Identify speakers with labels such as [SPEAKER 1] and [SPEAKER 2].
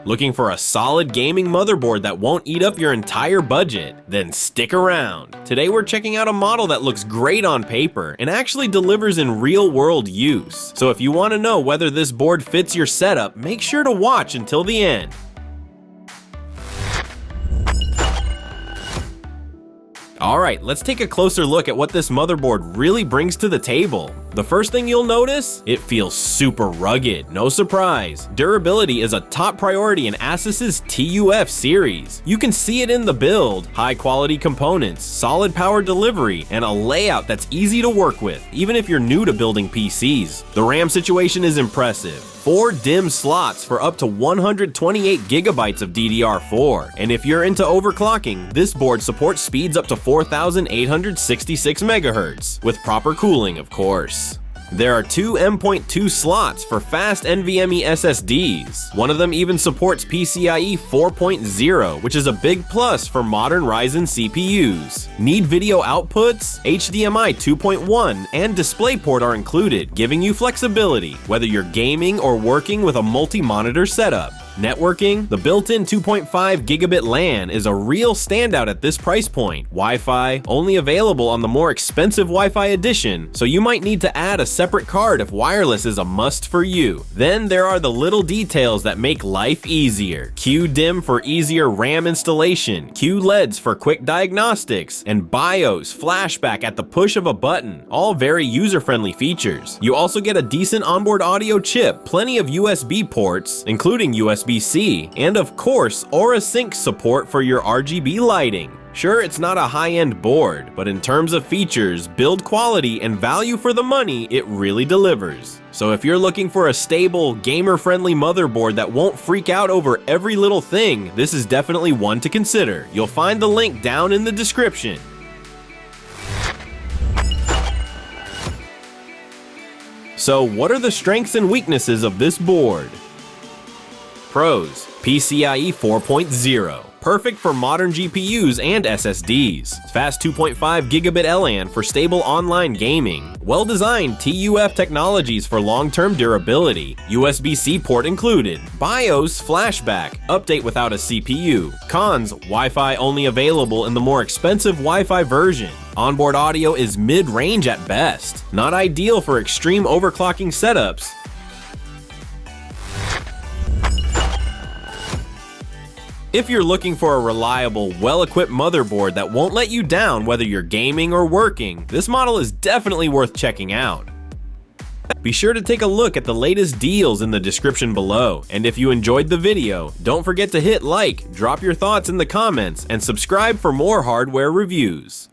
[SPEAKER 1] Looking for a solid gaming motherboard that won't eat up your entire budget? Then stick around. Today we're checking out a model that looks great on paper and actually delivers in real-world use. So if you want to know whether this board fits your setup, make sure to watch until the end. Alright, let's take a closer look at what this motherboard really brings to the table. The first thing you'll notice, it feels super rugged. No surprise. Durability is a top priority in ASUS's TUF series. You can see it in the build, high quality components, solid power delivery, and a layout that's easy to work with, even if you're new to building PCs. The RAM situation is impressive. 4 DIMM slots for up to 128 gigabytes of DDR4. And if you're into overclocking, this board supports speeds up to 4,866 MHz, with proper cooling, of course. There are 2 M.2 slots for fast NVMe SSDs. One of them even supports PCIe 4.0, which is a big plus for modern Ryzen CPUs. Need video outputs? HDMI 2.1 and DisplayPort are included, giving you flexibility, whether you're gaming or working with a multi-monitor setup. Networking? The built-in 2.5 gigabit LAN is a real standout at this price point. Wi-Fi? Only available on the more expensive Wi-Fi edition, so you might need to add a separate card if wireless is a must for you. Then there are the little details that make life easier. QDIMM for easier RAM installation, QLEDs for quick diagnostics, and BIOS flashback at the push of a button. All very user-friendly features. You also get a decent onboard audio chip, plenty of USB ports, including USB-C, and of course, Aura Sync support for your RGB lighting. Sure, it's not a high-end board, but in terms of features, build quality, and value for the money, it really delivers. So if you're looking for a stable, gamer-friendly motherboard that won't freak out over every little thing, this is definitely one to consider. You'll find the link down in the description. So what are the strengths and weaknesses of this board? Pros: PCIe 4.0. Perfect for modern GPUs and SSDs. Fast 2.5 gigabit LAN for stable online gaming. Well-designed TUF technologies for long-term durability. USB-C port included. BIOS flashback. Update without a CPU. Cons: Wi-Fi only available in the more expensive Wi-Fi version. Onboard audio is mid-range at best. Not ideal for extreme overclocking setups. If you're looking for a reliable, well-equipped motherboard that won't let you down whether you're gaming or working, this model is definitely worth checking out. Be sure to take a look at the latest deals in the description below, and if you enjoyed the video, don't forget to hit like, drop your thoughts in the comments, and subscribe for more hardware reviews.